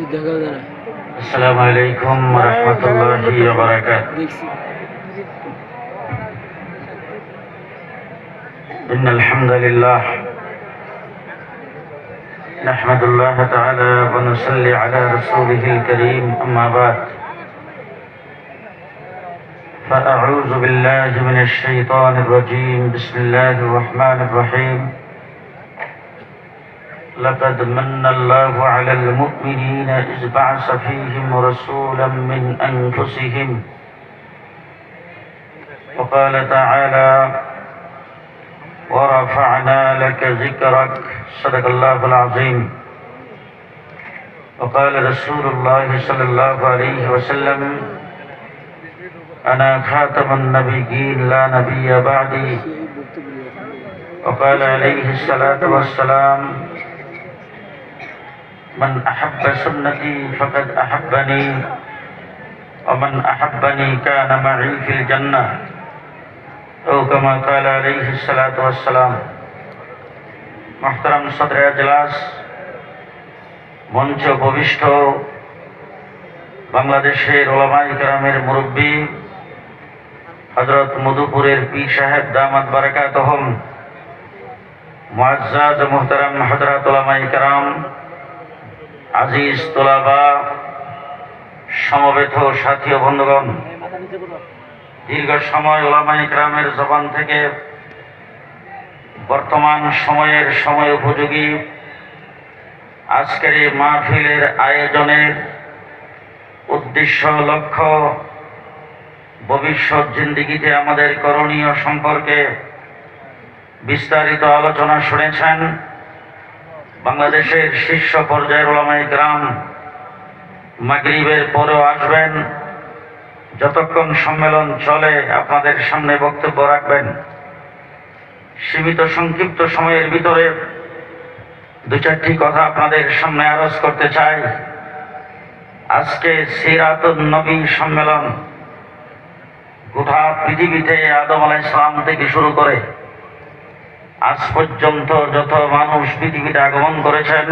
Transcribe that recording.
السلام عليكم ورحمة الله وبركاته. إن الحمد لله نحمد الله تعالى ونصلي على رسوله الكريم. أما بعد فأعوذ بالله من الشيطان الرجيم. بسم الله الرحمن الرحيم. لقد من الله على المؤمنين إذ بعث فيهم رسولا من أنفسهم وقال تعالى ورفعنا لك ذكرك. صدق الله العظيم. وقال رسول الله صلى الله عليه وسلم أنا خاتم النبيين لا نبي بعدي. وقال عليه الصلاة والسلام من أحب سنتي فقد أحبني ومن أحبني كان معي في الجنة أو كما قال عليه الصلاة والسلام. محترم صدر اجلاس, মঞ্চ উপবিষ্ট বাংলাদেশের উলামায়ে কেরামের মুরব্বী হযরত মধুপুরের পীর সাহেব দামাত বারাকাতুহুম, মুআজ্জাজ মুহতারাম হযরত উলামায়ে কেরাম, আজিজ তোলাবা, সমবেত সাথী ও বন্ধুগণ, দীর্ঘ সময় উলামায়ে কেরামের জবান থেকে বর্তমান সময়ের সময় উপযোগী আজকের এই মাহফিলের আয়োজনের উদ্দেশ্য, লক্ষ্য, ভবিষ্যৎ জিন্দেগিতে আমাদের করণীয় সম্পর্কে বিস্তারিত আলোচনা শুনেছেন। বাংলাদেশের শীর্ষ পর্যায়ের উলামায়ে কেরাম মাগরিবের পরেও আসবেন, যতক্ষণ সম্মেলন চলে আপনাদের সামনে বক্তব্য রাখবেন। সীমিত সংক্ষিপ্ত সময়ের ভিতরে দু চারটি কথা আপনাদের সামনে আরজ করতে চাই। আজকে সিরাতুন নবী সম্মেলন গোটা পৃথিবীতে আদম আলাইহিস সালাম থেকে শুরু করে আজ পর্যন্ত যত মানুষ পৃথিবীতে আগমন করেছেন